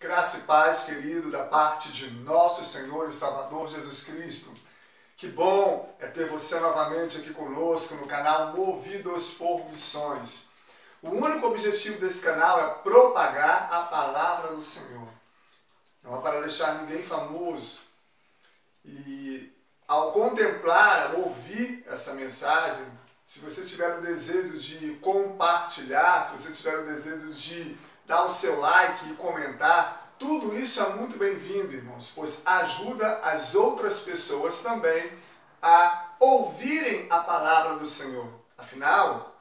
Graça e paz, querido, da parte de nosso Senhor e Salvador Jesus Cristo. Que bom é ter você novamente aqui conosco no canal Movidos por Missões. O único objetivo desse canal é propagar a palavra do Senhor. Não é para deixar ninguém famoso. E ao contemplar, ao ouvir essa mensagem, se você tiver o desejo de compartilhar, se você tiver o desejo de dar o seu like e comentar, tudo isso é muito bem-vindo, irmãos, pois ajuda as outras pessoas também a ouvirem a palavra do Senhor. Afinal,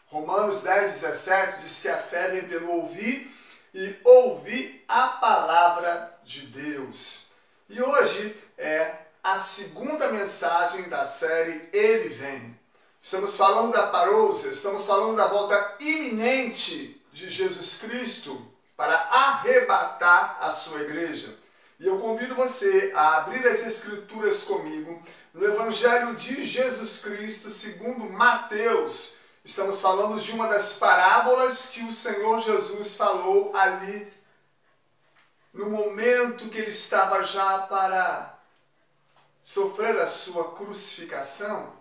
Romanos 10:17 diz que a fé vem pelo ouvir e ouvir a palavra de Deus. E hoje é a segunda mensagem da série Ele Vem. Estamos falando da parousia, estamos falando da volta iminente de Jesus Cristo para arrebatar a sua igreja. E eu convido você a abrir as Escrituras comigo no Evangelho de Jesus Cristo segundo Mateus. Estamos falando de uma das parábolas que o Senhor Jesus falou ali no momento que ele estava já para sofrer a sua crucificação.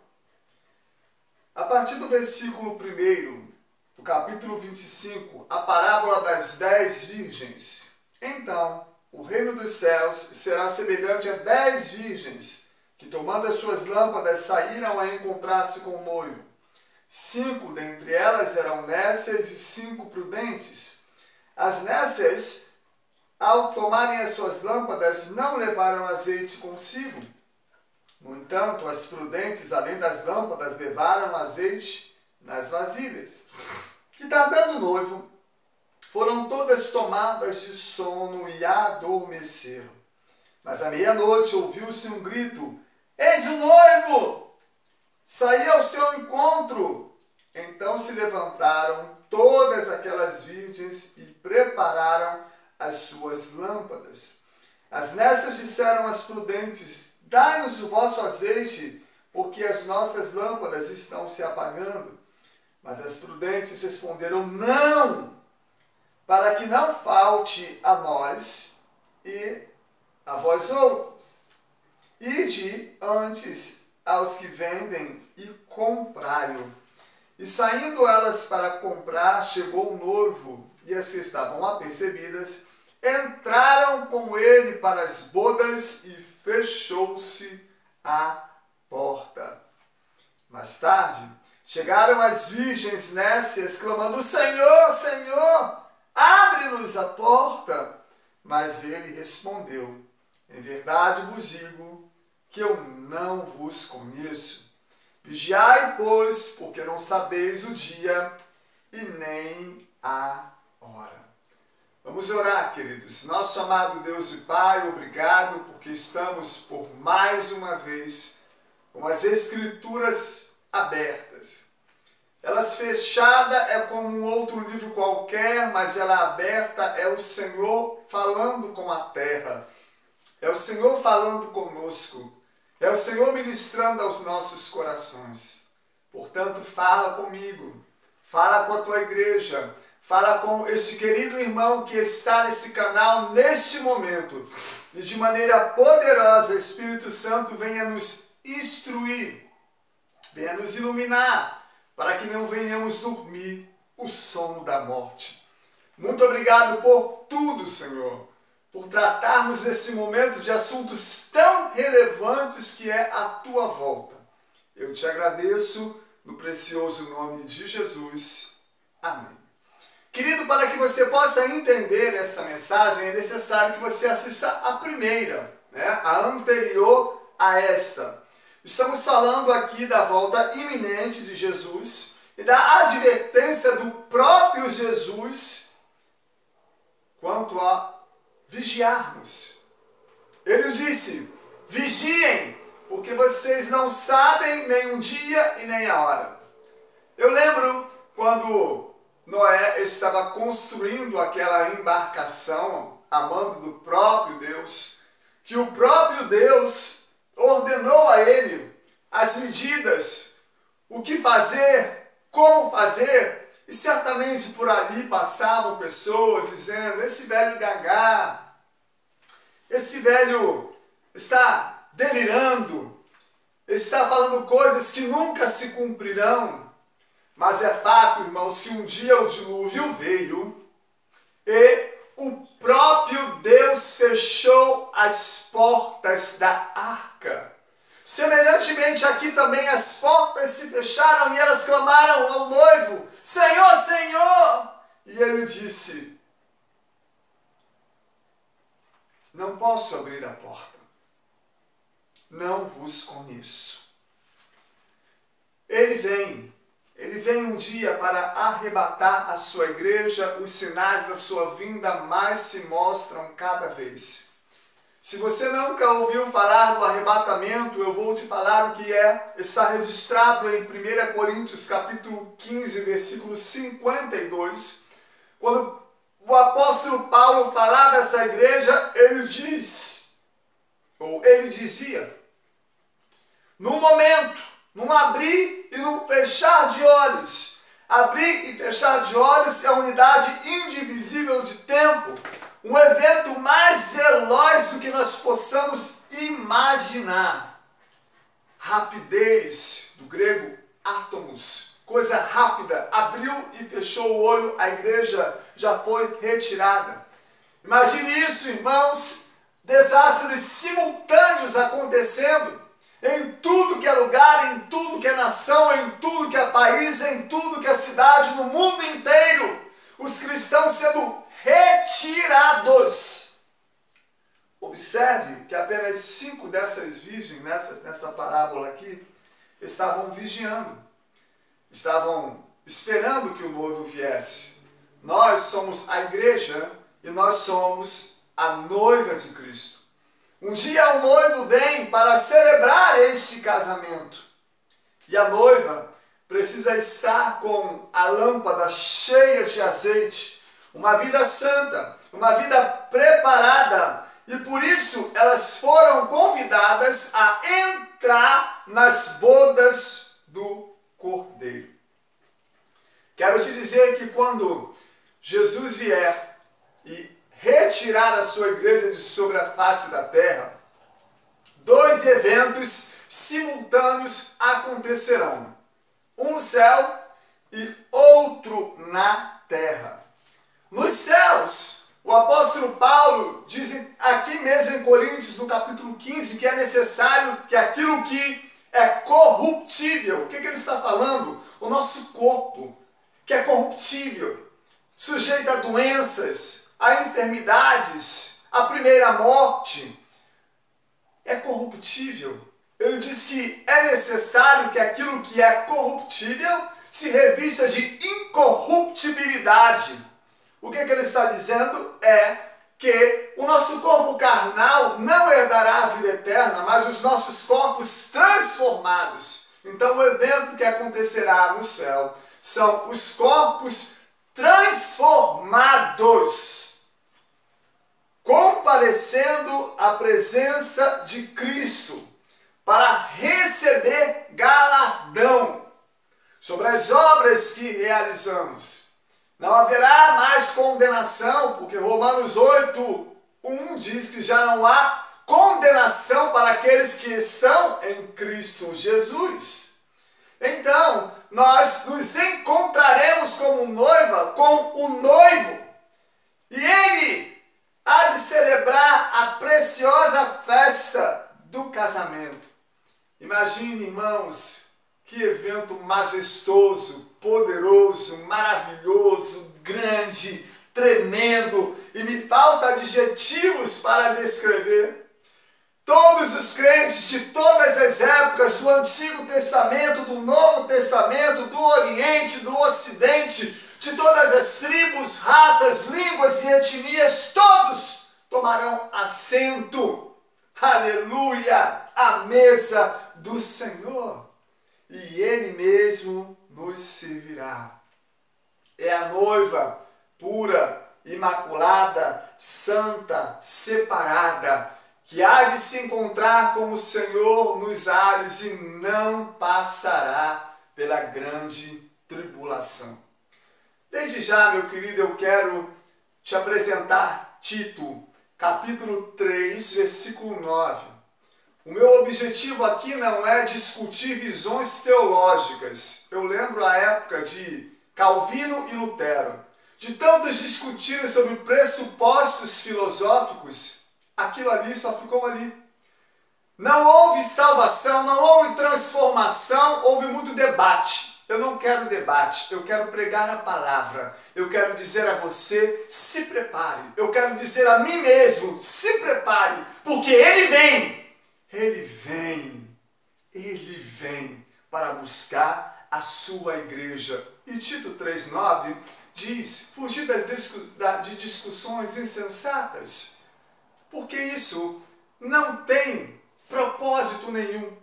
A partir do versículo 1, do capítulo 25, a parábola das 10 virgens. Então, o reino dos céus será semelhante a 10 virgens, que tomando as suas lâmpadas saíram a encontrar-se com o noivo. 5 dentre elas eram nécias e 5 prudentes. As nécias, ao tomarem as suas lâmpadas, não levaram azeite consigo. No entanto, as prudentes, além das lâmpadas, levaram azeite nas vasilhas. E tardando o noivo, foram todas tomadas de sono e adormeceram. Mas à meia-noite ouviu-se um grito: "Eis o noivo! Saí ao seu encontro!" Então se levantaram todas aquelas virgens e prepararam as suas lâmpadas. As nécias disseram às prudentes: "Dai-nos o vosso azeite, porque as nossas lâmpadas estão se apagando." Mas as prudentes responderam: "Não, para que não falte a nós e a vós outros. Ide antes aos que vendem e comprai-o." E saindo elas para comprar, chegou o noivo, e as que estavam apercebidas entraram com ele para as bodas e fechou-se a porta. Mais tarde, chegaram as virgens nécias, clamando: "Senhor, Senhor, abre-nos a porta." Mas ele respondeu: "Em verdade vos digo que eu não vos conheço. Vigiai, pois, porque não sabeis o dia e nem a hora." Vamos orar, queridos. Nosso amado Deus e Pai, obrigado porque estamos por mais uma vez com as Escrituras abertas. Elas fechada é como um outro livro qualquer, mas ela aberta é o Senhor falando com a terra. É o Senhor falando conosco. É o Senhor ministrando aos nossos corações. Portanto, fala comigo. Fala com a tua igreja. Fala com esse querido irmão que está nesse canal neste momento. E de maneira poderosa, Espírito Santo venha nos instruir. Venha nos iluminar, para que não venhamos dormir o sono da morte. Muito obrigado por tudo, Senhor, por tratarmos nesse momento de assuntos tão relevantes que é a tua volta. Eu te agradeço no precioso nome de Jesus. Amém. Querido, para que você possa entender essa mensagem, é necessário que você assista a primeira, a anterior a esta. Estamos falando aqui da volta iminente de Jesus e da advertência do próprio Jesus quanto a vigiarmos. Ele disse: "Vigiem, porque vocês não sabem nem o dia e nem a hora." Eu lembro quando Noé estava construindo aquela embarcação a mando do próprio Deus, que o próprio Deus ordenou a ele as medidas, o que fazer, como fazer, E certamente por ali passavam pessoas dizendo: esse velho gagá, esse velho está delirando, está falando coisas que nunca se cumprirão. Mas é fato, irmãos, que um dia o dilúvio veio e o próprio Deus fechou as portas da arca. Semelhantemente, aqui também as portas se fecharam e elas clamaram ao noivo: Senhor, Senhor! E ele disse: não posso abrir a porta, não vos conheço. Ele vem um dia para arrebatar a sua igreja, os sinais da sua vinda mais se mostram cada vez. Se você nunca ouviu falar do arrebatamento, eu vou te falar o que é. Está registrado em 1 Coríntios capítulo 15, versículo 52. Quando o apóstolo Paulo falava dessa igreja, ele dizia: num momento, num abrir e num fechar de olhos. Abrir e fechar de olhos é a unidade indivisível de tempo. Um evento mais veloz do que nós possamos imaginar. Rapidez, do grego átomos, coisa rápida. Abriu e fechou o olho, a igreja já foi retirada. Imagine isso, irmãos, desastres simultâneos acontecendo em tudo que é lugar, em tudo que é nação, em tudo que é país, em tudo que é cidade, no mundo inteiro. Os cristãos sendo retirados. Observe que apenas 5 dessas virgens, nessa parábola aqui, estavam vigiando. Estavam esperando que o noivo viesse. Nós somos a igreja e nós somos a noiva de Cristo. Um dia o noivo vem para celebrar este casamento. E a noiva precisa estar com a lâmpada cheia de azeite, uma vida santa, uma vida preparada. E por isso elas foram convidadas a entrar nas bodas do Cordeiro. Quero te dizer que quando Jesus vier e retirar a sua igreja de sobre a face da terra, 2 eventos simultâneos acontecerão. Um no céu e outro na terra. Nos céus, o apóstolo Paulo diz aqui mesmo em Coríntios, no capítulo 15, que é necessário que aquilo que é corruptível, o que ele está falando? O nosso corpo, que é corruptível, sujeito a doenças, a enfermidades, a primeira morte, é corruptível. Ele diz que é necessário que aquilo que é corruptível se revista de incorruptibilidade. O que ele está dizendo é que o nosso corpo carnal não herdará a vida eterna, mas os nossos corpos transformados. Então o evento que acontecerá no céu são os corpos transformados, comparecendo à presença de Cristo para receber galardão sobre as obras que realizamos. Não haverá mais condenação, porque Romanos 8:1 diz que já não há condenação para aqueles que estão em Cristo Jesus. Então, nós nos encontraremos como noiva com o noivo, e ele há de celebrar a preciosa festa do casamento. Imagine, irmãos, que evento majestoso, poderoso, maravilhoso, grande, tremendo, e me falta adjetivos para descrever. Todos os crentes de todas as épocas, do Antigo Testamento, do Novo Testamento, do Oriente, do Ocidente, de todas as tribos, raças, línguas e etnias, todos tomarão assento, aleluia, à mesa do Senhor, e Ele mesmo nos servirá. É a noiva pura, imaculada, santa, separada, que há de se encontrar com o Senhor nos ares e não passará pela grande tribulação. Desde já, meu querido, eu quero te apresentar Tito, capítulo 3, versículo 9. O meu objetivo aqui não é discutir visões teológicas. Eu lembro a época de Calvino e Lutero. De tantos discutirem sobre pressupostos filosóficos, aquilo ali só ficou ali. Não houve salvação, não houve transformação, houve muito debate. Eu não quero debate, eu quero pregar a palavra. Eu quero dizer a você, se prepare. Eu quero dizer a mim mesmo, se prepare, porque Ele vem. Ele vem. Ele vem para buscar a sua igreja. E Tito 3,9 diz, fugir de discussões insensatas, porque isso não tem propósito nenhum.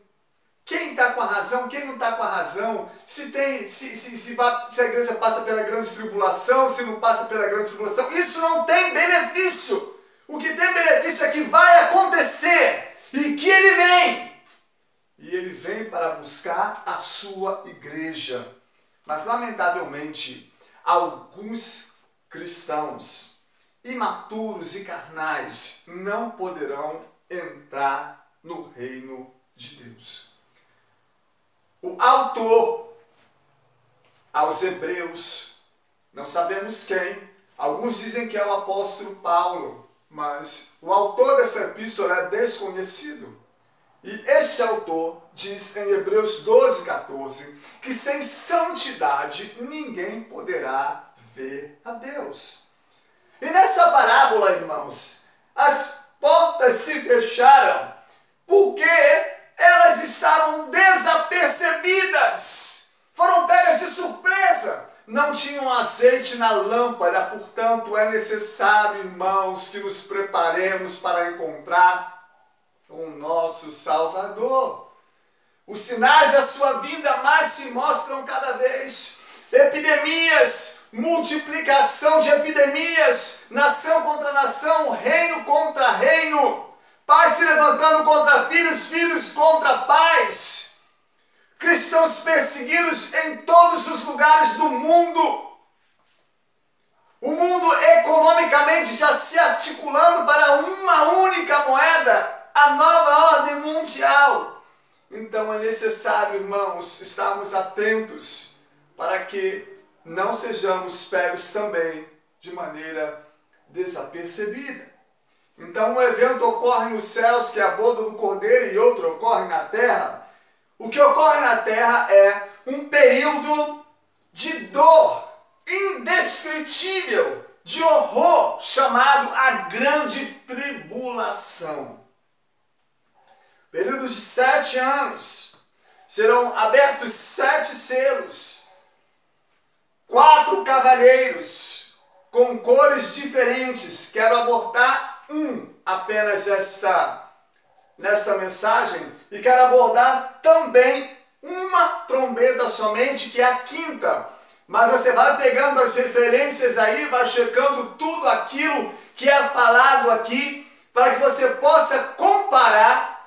Quem está com a razão, quem não está com a razão, se a igreja passa pela grande tribulação, se não passa pela grande tribulação, isso não tem benefício. O que tem benefício é que vai acontecer e que Ele vem. E Ele vem para buscar a sua igreja. Mas, lamentavelmente, alguns cristãos imaturos e carnais não poderão entrar no reino de Deus. O autor aos Hebreus, não sabemos quem, alguns dizem que é o apóstolo Paulo, mas o autor dessa epístola é desconhecido. E este autor diz em Hebreus 12:14 que sem santidade ninguém poderá ver a Deus. E nessa parábola, irmãos, as portas se fecharam porque elas estavam desapercebidas, foram pegas de surpresa, não tinham azeite na lâmpada, portanto é necessário, irmãos, que nos preparemos para encontrar o nosso Salvador. Os sinais da sua vinda mais se mostram cada vez. Epidemias, multiplicação de epidemias, nação contra nação, reino contra reino, pais se levantando contra filhos, filhos contra pais, cristãos perseguidos em todos os lugares do mundo. O mundo economicamente já se articulando para uma única moeda, a nova ordem mundial. Então é necessário, irmãos, estarmos atentos para que não sejamos pegos também de maneira desapercebida. Então um evento ocorre nos céus, que é a boda do Cordeiro, e outro ocorre na terra. O que ocorre na terra é um período de dor indescritível, de horror, chamado a grande tribulação. Período de 7 anos, serão abertos 7 selos, 4 cavaleiros com cores diferentes. Quero abordar apenas nesta mensagem, e quero abordar também uma trombeta somente, que é a 5ª. Mas você vai pegando as referências aí, vai checando tudo aquilo que é falado aqui, para que você possa comparar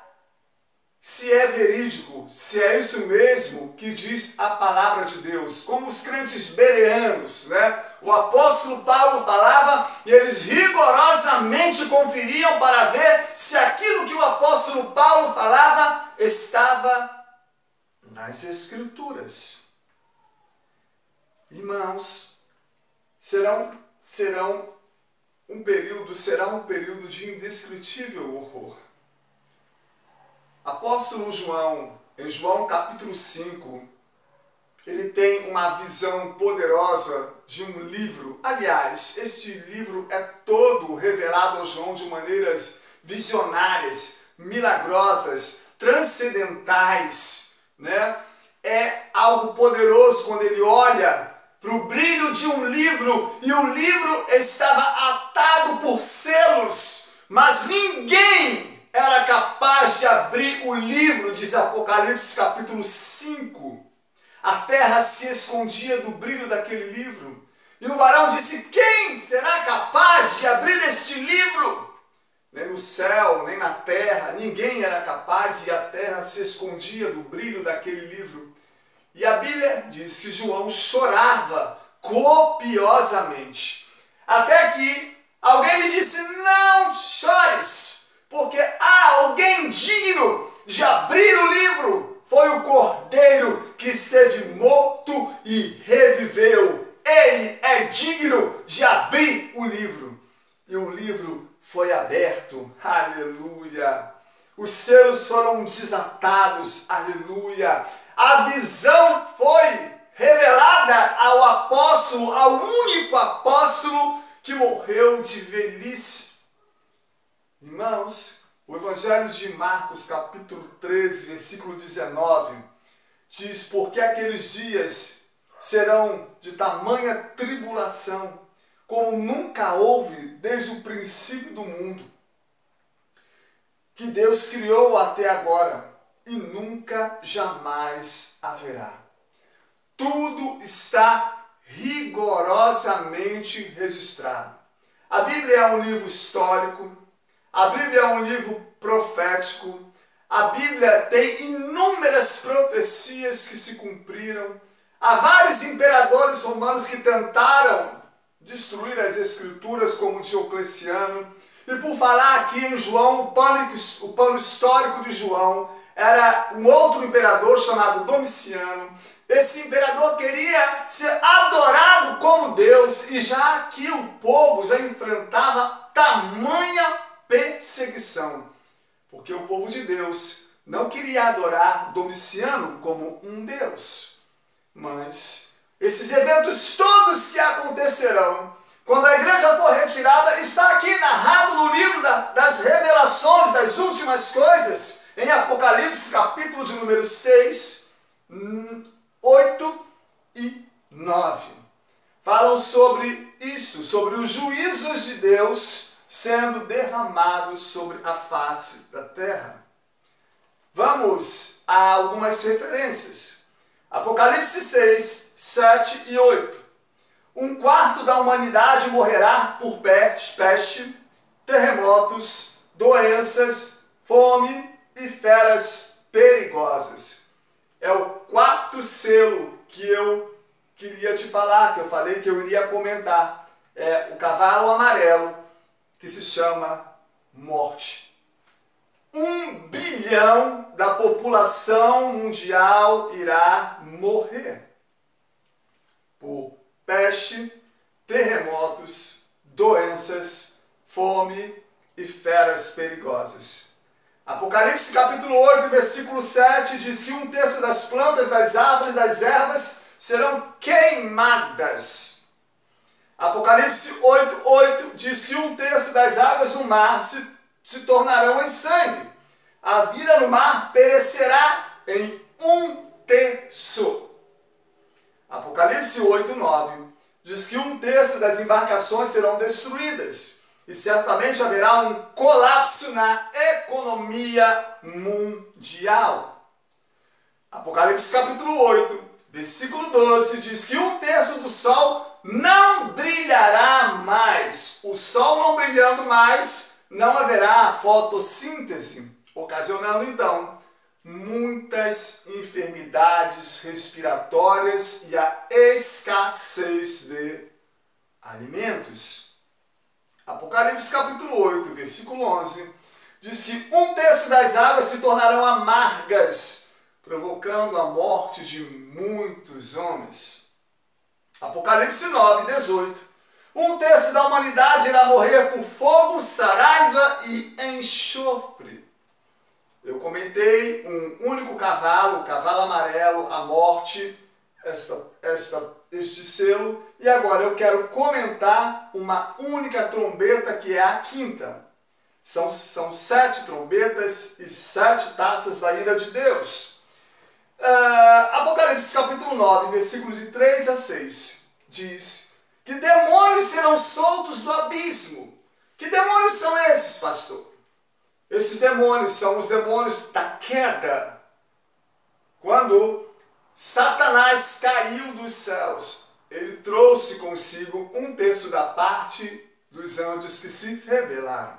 se é verídico, se é isso mesmo que diz a palavra de Deus. Como os crentes bereanos, né? O apóstolo Paulo falava e eles rigorosamente conferiam para ver se aquilo que o apóstolo Paulo falava estava nas Escrituras. Irmãos, será um período de indescritível horror. Apóstolo João, em João capítulo 5, ele tem uma visão poderosa de um livro. Aliás, este livro é todo revelado a João de maneiras visionárias, milagrosas, transcendentais, né? É algo poderoso quando ele olha para o brilho de um livro, e o livro estava atado por selos, mas ninguém era capaz de abrir o livro, diz Apocalipse capítulo 5. A terra se escondia do brilho daquele livro. E o varão disse: quem será capaz de abrir este livro? Nem no céu, nem na terra, ninguém era capaz, e a terra se escondia do brilho daquele livro. E a Bíblia diz que João chorava copiosamente. Até que alguém lhe disse: não chores, porque há alguém digno de abrir o livro. Foi o cordeiro que esteve morto e reviveu. Ele é digno de abrir o livro. E o livro foi aberto. Aleluia. Os selos foram desatados. Aleluia. A visão foi revelada ao apóstolo, ao único apóstolo que morreu de velhice. Irmãos, o Evangelho de Marcos, capítulo 13, versículo 19, diz: porque aqueles dias serão de tamanha tribulação, como nunca houve desde o princípio do mundo, que Deus criou até agora, e nunca jamais haverá. Tudo está rigorosamente registrado. A Bíblia é um livro histórico, a Bíblia é um livro profético, a Bíblia tem inúmeras profecias que se cumpriram. Há vários imperadores romanos que tentaram destruir as Escrituras, como Diocleciano. E por falar aqui em João, o plano histórico de João era um outro imperador chamado Domiciano. Esse imperador queria ser adorado como Deus, e já aqui o povo já enfrentava tamanha perseguição, porque o povo de Deus não queria adorar Domiciano como um Deus. Mas esses eventos todos que acontecerão quando a igreja for retirada, está aqui narrado no livro das revelações das últimas coisas, em Apocalipse, capítulo de número 6, 8 e 9. Falam sobre isto, sobre os juízos de Deus sendo derramados sobre a face da terra. Vamos a algumas referências. Apocalipse 6, 7 e 8. Um quarto da humanidade morrerá por peste, terremotos, doenças, fome e feras perigosas. É o quarto selo que eu queria te falar, que eu falei que eu iria comentar. É o cavalo amarelo, que se chama morte. 1 bilhão da população mundial irá morrer por peste, terremotos, doenças, fome e feras perigosas. Apocalipse capítulo 8, versículo 7 diz que 1/3 das plantas, das árvores, das ervas serão queimadas. Apocalipse 8, 8 diz que 1/3 das águas do mar se tornarão em sangue. A vida no mar perecerá em 1/3. Apocalipse 8, 9 diz que 1/3 das embarcações serão destruídas e certamente haverá um colapso na economia mundial. Apocalipse capítulo 8, versículo 12 diz que 1/3 do sol não brilhará mais. O sol não brilhando mais, não haverá fotossíntese, ocasionando então muitas enfermidades respiratórias e a escassez de alimentos. Apocalipse capítulo 8, versículo 11, diz que 1/3 das águas se tornarão amargas, provocando a morte de muitos homens. Apocalipse 9, 18, 1/3 da humanidade irá morrer por fogo, saraiva e enxofre. Eu comentei um único cavalo, o cavalo amarelo, a morte, este selo, e agora eu quero comentar uma única trombeta, que é a quinta. São 7 trombetas e 7 taças da ira de Deus. Apocalipse capítulo 9, versículos de 3 a 6, diz que demônios serão soltos do abismo. Que demônios são esses, pastor? Esses demônios são os demônios da queda. Quando Satanás caiu dos céus, ele trouxe consigo 1/3 da parte dos anjos que se rebelaram.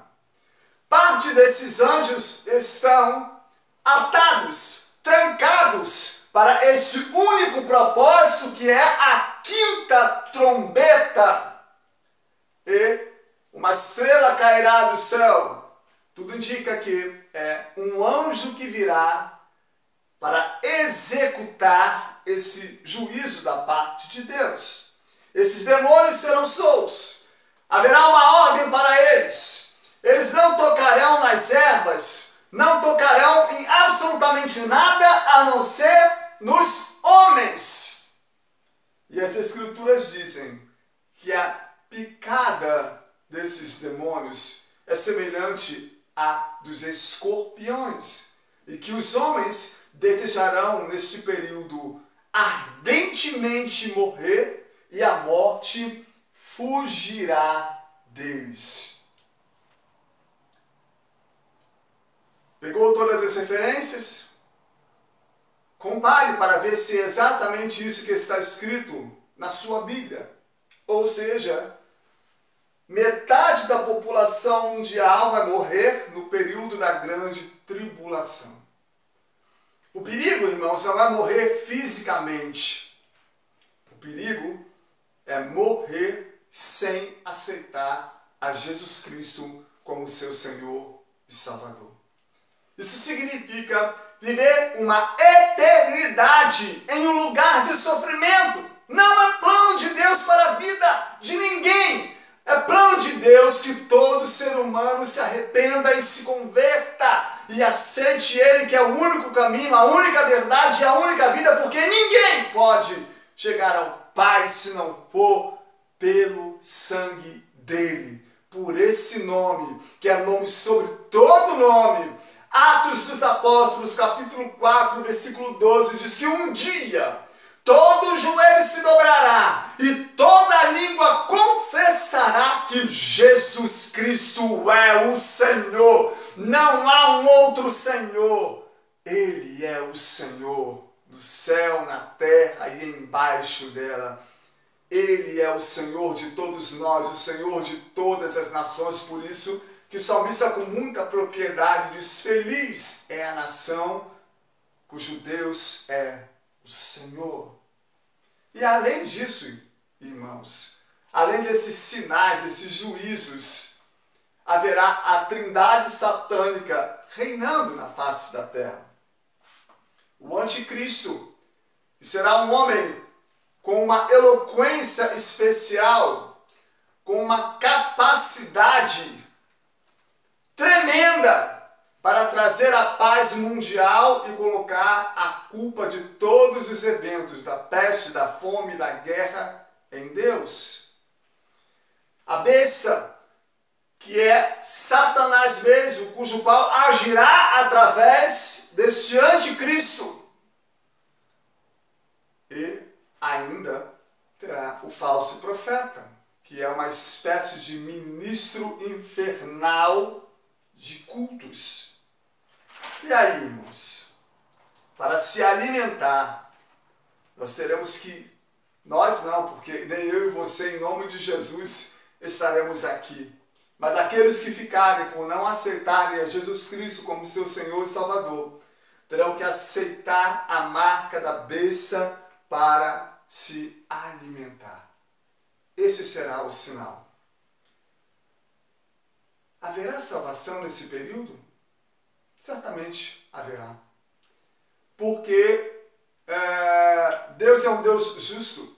Parte desses anjos estão atados, trancados para este único propósito, que é a quinta trombeta e uma estrela cairá do céu. Tudo indica que é um anjo que virá para executar esse juízo da parte de Deus. Esses demônios serão soltos. Haverá uma ordem para eles. Eles não tocarão nas ervas, não tocarão em absolutamente nada a não ser nos homens. E as Escrituras dizem que a picada desses demônios é semelhante à dos escorpiões e que os homens desejarão neste período ardentemente morrer e a morte fugirá deles. Pegou todas as referências? Compare para ver se é exatamente isso que está escrito na sua Bíblia. Ou seja, metade da população mundial vai morrer no período da grande tribulação. O perigo, irmãos, não é morrer fisicamente. O perigo é morrer sem aceitar a Jesus Cristo como seu Senhor e Salvador. Isso significa viver uma eternidade em um lugar de sofrimento. Não é plano de Deus para a vida de ninguém. É plano de Deus que todo ser humano se arrependa e se converta e aceite Ele, que é o único caminho, a única verdade e a única vida, porque ninguém pode chegar ao Pai se não for pelo sangue dele, por esse nome, que é nome sobre todo nome. Atos dos Apóstolos, capítulo 4, versículo 12, diz que um dia todo joelho se dobrará e toda língua confessará que Jesus Cristo é o Senhor. Não há um outro Senhor. Ele é o Senhor do céu, na terra e embaixo dela. Ele é o Senhor de todos nós, o Senhor de todas as nações. Por isso que o salmista com muita propriedade diz: feliz é a nação cujo Deus é o Senhor. E além disso, irmãos, além desses sinais, desses juízos, haverá a trindade satânica reinando na face da terra. O anticristo, que será um homem com uma eloquência especial, com uma capacidade tremenda para trazer a paz mundial e colocar a culpa de todos os eventos, da peste, da fome, da guerra, em Deus. A besta, que é Satanás mesmo, cujo qual agirá através deste anticristo. E ainda terá o falso profeta, que é uma espécie de ministro infernal de cultos. E aí, irmãos, para se alimentar, nós teremos que, nós não, porque nem eu e você, em nome de Jesus, estaremos aqui. Mas aqueles que ficarem por não aceitarem a Jesus Cristo como seu Senhor e Salvador, terão que aceitar a marca da besta para se alimentar. Esse será o sinal. Haverá salvação nesse período? Certamente haverá. Porque Deus é um Deus justo.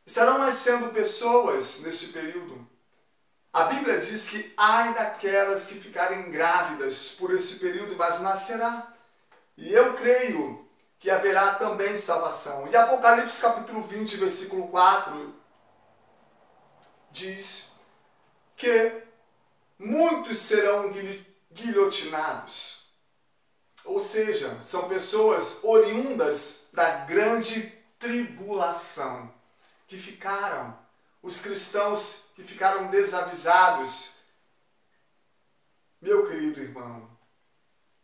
Estarão nascendo pessoas neste período. A Bíblia diz que ai daquelas que ficarem grávidas por esse período, mas nascerá. E eu creio que haverá também salvação. E Apocalipse capítulo 20, versículo 4, diz que muitos serão guilhotinados. Ou seja, são pessoas oriundas da grande tribulação, que ficaram, os cristãos que ficaram desavisados. Meu querido irmão,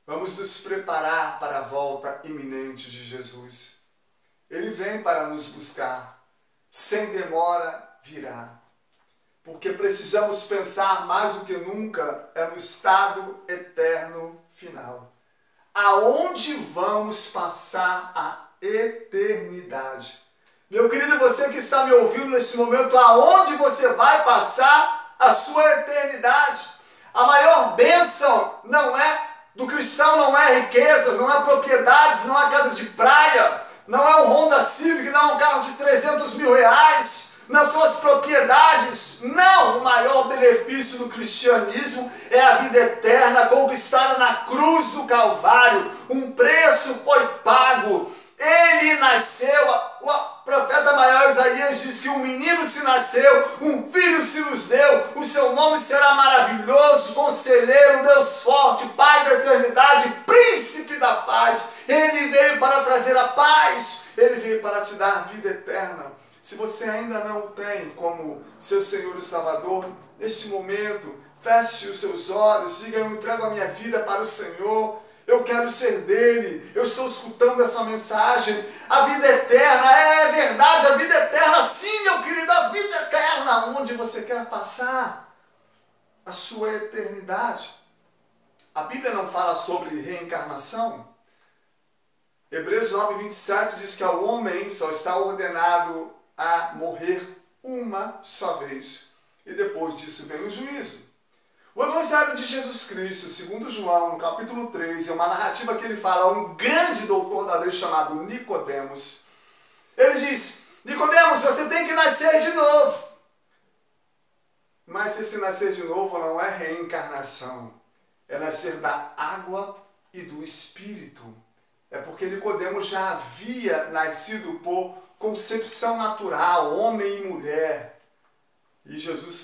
vamos nos preparar para a volta iminente de Jesus. Ele vem para nos buscar, sem demora virá. Porque precisamos pensar mais do que nunca no estado eterno final. Aonde vamos passar a eternidade? Meu querido, você que está me ouvindo nesse momento, aonde você vai passar a sua eternidade? A maior bênção do cristão não é riquezas, não é propriedades, não é casa de praia, não é um Honda Civic, não é um carro de 300 mil reais, não são as propriedades. Não, o maior benefício do cristianismo é a vida eterna conquistada na cruz do Calvário. Um preço foi pago. Ele nasceu, o profeta maior Isaías diz que um menino se nasceu, um filho se nos deu, o seu nome será maravilhoso, conselheiro, Deus forte, Pai da eternidade, príncipe da paz. Ele veio para trazer a paz, ele veio para te dar vida eterna. Se você ainda não o tem como seu Senhor e Salvador, neste momento, feche os seus olhos, diga: eu entrego a minha vida para o Senhor. Eu quero ser dele, eu estou escutando essa mensagem. A vida eterna, é verdade, a vida eterna, sim, meu querido, a vida eterna, onde você quer passar a sua eternidade. A Bíblia não fala sobre reencarnação. Hebreus 9:27 diz que ao homem só está ordenado a morrer uma só vez, e depois disso vem o juízo. O Evangelho de Jesus Cristo, segundo João, no capítulo 3, é uma narrativa que ele fala a um grande doutor da lei chamado Nicodemos. Ele diz: Nicodemos, você tem que nascer de novo. Mas esse nascer de novo não é reencarnação, é nascer da água e do Espírito. É porque Nicodemos já havia nascido por concepção natural, homem e mulher. E Jesus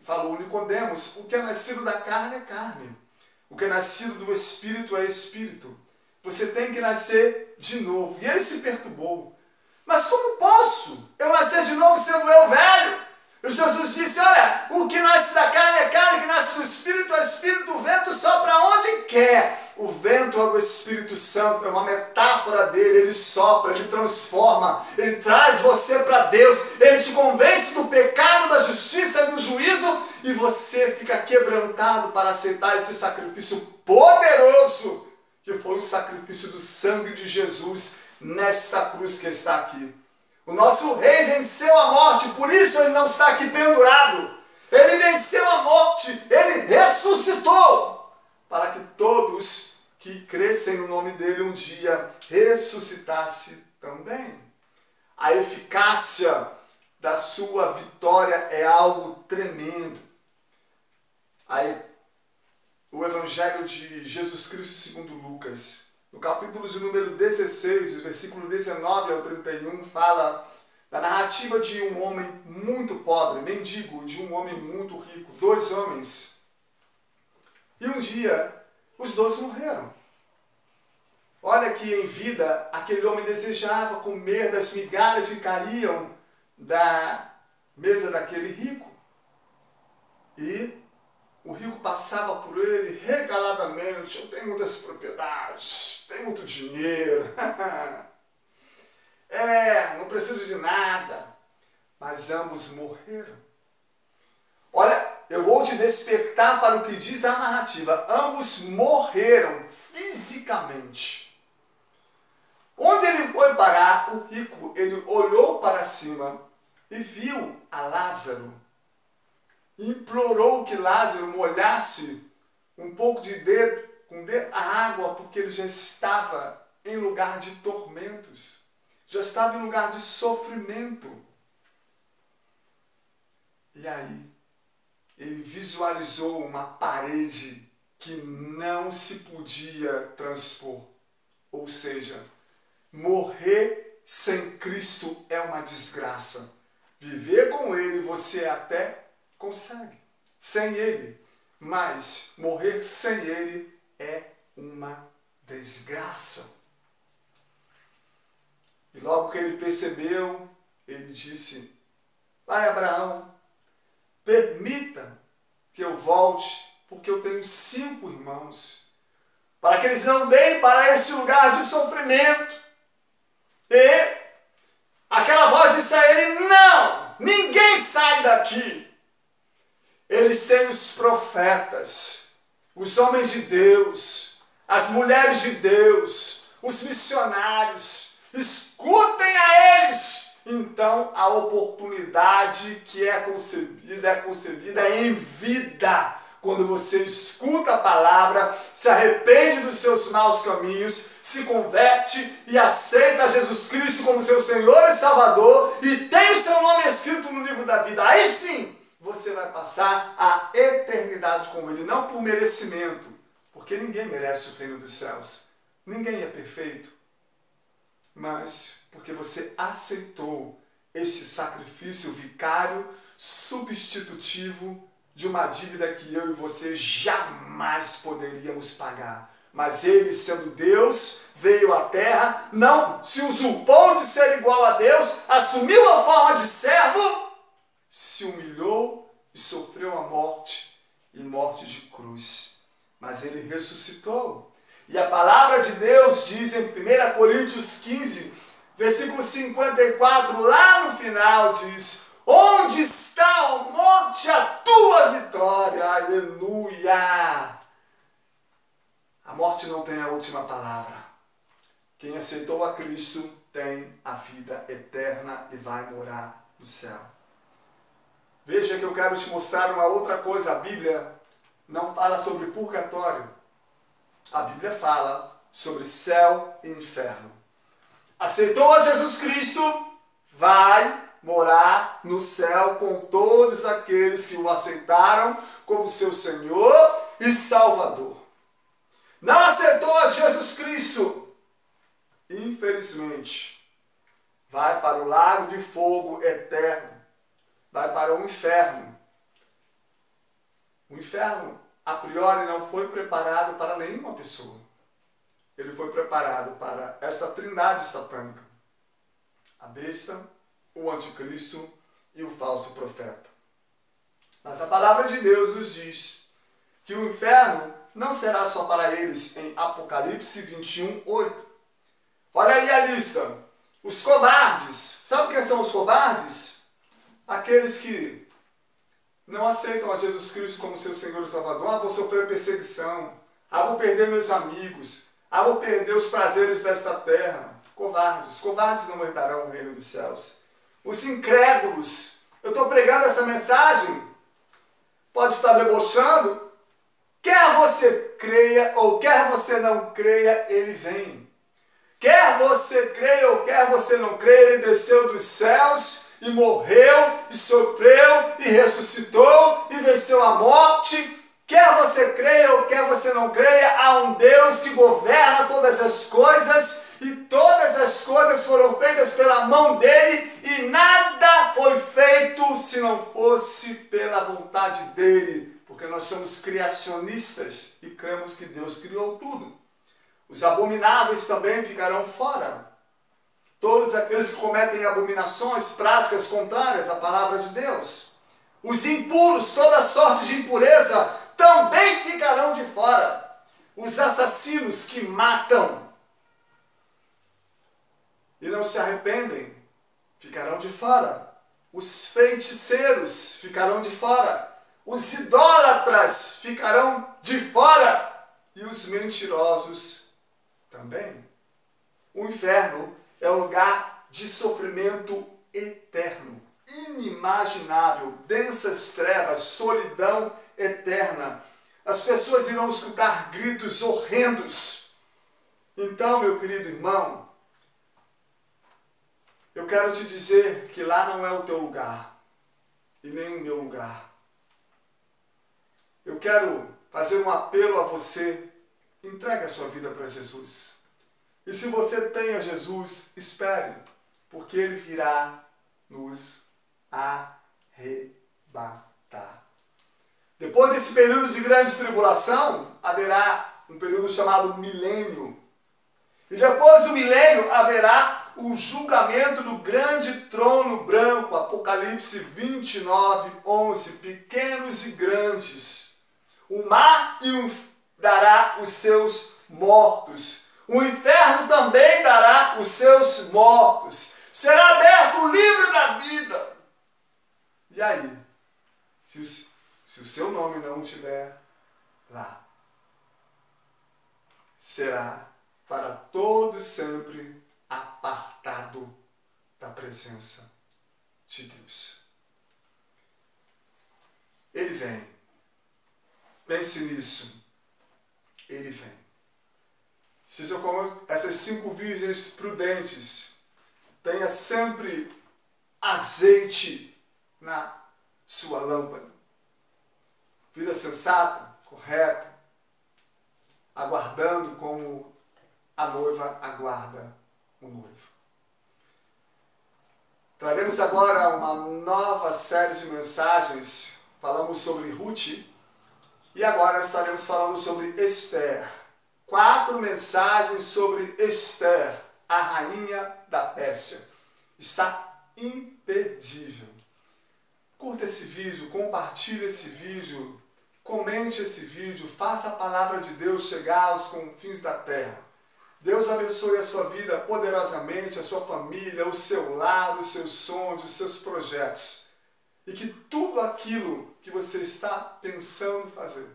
falou: Nicodemos, o que é nascido da carne é carne, o que é nascido do Espírito é Espírito. Você tem que nascer de novo. E ele se perturbou: mas como posso eu nascer de novo sendo eu velho? E Jesus disse: olha, o que nasce da carne é carne, o que nasce do Espírito é Espírito. O vento sopra onde quer. O vento é o Espírito Santo, é uma metáfora dele. Ele sopra, ele transforma, ele traz você para Deus, ele te convence do pecado, da justiça e do juízo, e você fica quebrantado para aceitar esse sacrifício poderoso, que foi o sacrifício do sangue de Jesus nesta cruz que está aqui. O nosso rei venceu a morte, por isso ele não está aqui pendurado. Ele venceu a morte, ele ressuscitou, para que todos que crescem no nome dele um dia ressuscitasse também. A eficácia da sua vitória é algo tremendo. Aí, o Evangelho de Jesus Cristo segundo Lucas, no capítulo de número 16, versículo 19 ao 31, fala da narrativa de um homem muito pobre, mendigo, de um homem muito rico, dois homens. E um dia, os dois morreram. Olha que em vida, aquele homem desejava comer das migalhas que caíam da mesa daquele rico. E o rico passava por ele regaladamente: eu tenho muitas propriedades, tenho muito dinheiro, não preciso de nada. Mas ambos morreram. Olha, eu vou te despertar para o que diz a narrativa. Ambos morreram fisicamente. Onde ele foi parar, o rico, ele olhou para cima e viu a Lázaro. Implorou que Lázaro molhasse um pouco de dedo com a água, porque ele já estava em lugar de tormentos, já estava em lugar de sofrimento. E aí, ele visualizou uma parede que não se podia transpor. Ou seja, morrer sem Cristo é uma desgraça. Viver com Ele você até consegue, sem Ele. Mas morrer sem Ele é uma desgraça. E logo que ele percebeu, ele disse: Pai Abraão, permita que eu volte, porque eu tenho 5 irmãos, para que eles não venham para esse lugar de sofrimento. E aquela voz disse a ele: não, ninguém sai daqui. Eles têm os profetas, os homens de Deus, as mulheres de Deus, os missionários, escutem a eles. Então a oportunidade que é concebida em vida. Quando você escuta a palavra, se arrepende dos seus maus caminhos, se converte e aceita Jesus Cristo como seu Senhor e Salvador e tem o seu nome escrito no livro da vida. Aí sim, você vai passar a eternidade com Ele, não por merecimento, porque ninguém merece o reino dos céus. Ninguém é perfeito, mas porque você aceitou este sacrifício vicário, substitutivo, de uma dívida que eu e você jamais poderíamos pagar. Mas Ele, sendo Deus, veio à terra, não se usurpou de ser igual a Deus, assumiu a forma de servo, se humilhou e sofreu a morte, e morte de cruz. Mas Ele ressuscitou. E a palavra de Deus diz em 1 Coríntios 15, versículo 54, lá no final diz: onde está, ó morte, a tua vitória? Aleluia! A morte não tem a última palavra. Quem aceitou a Cristo tem a vida eterna e vai morar no céu. Veja que eu quero te mostrar uma outra coisa. A Bíblia não fala sobre purgatório. A Bíblia fala sobre céu e inferno. Aceitou a Jesus Cristo, vai morar no céu com todos aqueles que o aceitaram como seu Senhor e Salvador. Não aceitou a Jesus Cristo, infelizmente, vai para o lago de fogo eterno, vai para o inferno. O inferno, a priori, não foi preparado para nenhuma pessoa. Ele foi preparado para esta trindade satânica: a besta, o anticristo e o falso profeta. Mas a palavra de Deus nos diz que o inferno não será só para eles, em Apocalipse 21, 8. Olha aí a lista. Os covardes. Sabe quem são os covardes? Aqueles que não aceitam a Jesus Cristo como seu Senhor e Salvador. Ah, vou sofrer perseguição. Ah, vou perder meus amigos. Ah, vou perder os prazeres desta terra. Covardes. Covardes não herdarão o reino dos céus. Os incrédulos. Eu estou pregando essa mensagem. Pode estar debochando. Quer você creia ou quer você não creia, Ele vem. Quer você creia ou quer você não creia, Ele desceu dos céus e morreu, e sofreu, e ressuscitou, e venceu a morte. Quer você creia ou quer você não creia, há um Deus que governa todas as coisas, e todas as coisas foram feitas pela mão dele, e nada foi feito se não fosse pela vontade dele, porque nós somos criacionistas e cremos que Deus criou tudo. Os abomináveis também ficarão fora. Todos aqueles que cometem abominações, práticas contrárias à palavra de Deus. Os impuros, toda sorte de impureza, também ficarão de fora. Os assassinos que matam e não se arrependem ficarão de fora. Os feiticeiros ficarão de fora. Os idólatras ficarão de fora. E os mentirosos também. O inferno é um lugar de sofrimento eterno, inimaginável, densas trevas, solidão eterna. As pessoas irão escutar gritos horrendos. Então, meu querido irmão, eu quero te dizer que lá não é o teu lugar e nem o meu lugar. Eu quero fazer um apelo a você: entregue a sua vida para Jesus. E se você tem a Jesus, espere, porque Ele virá nos arrebatar. Depois desse período de grande tribulação, haverá um período chamado milênio. E depois do milênio haverá o julgamento do grande trono branco, Apocalipse 29, 11, pequenos e grandes. O mar dará os seus mortos. O inferno também dará os seus mortos. Será aberto o livro da vida. E aí, se o seu nome não estiver lá, será para todos sempre apartado da presença de Deus. Ele vem. Pense nisso. Ele vem. Seja como essas 5 virgens prudentes, tenha sempre azeite na sua lâmpada. Vida sensata, correta, aguardando como a noiva aguarda o noivo. Traremos agora uma nova série de mensagens. Falamos sobre Ruth e agora estaremos falando sobre Esther. 4 mensagens sobre Esther, a rainha da Pérsia. Está imperdível. Curta esse vídeo, compartilhe esse vídeo, comente esse vídeo, faça a palavra de Deus chegar aos confins da terra. Deus abençoe a sua vida poderosamente, a sua família, o seu lar, os seus sonhos, os seus projetos. E que tudo aquilo que você está pensando fazer,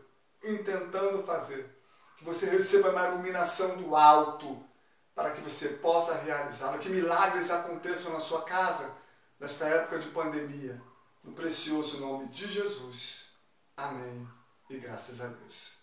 intentando fazer, que você receba uma iluminação do alto para que você possa realizá-lo. Que milagres aconteçam na sua casa nesta época de pandemia. No precioso nome de Jesus. Amém. E graças a Deus.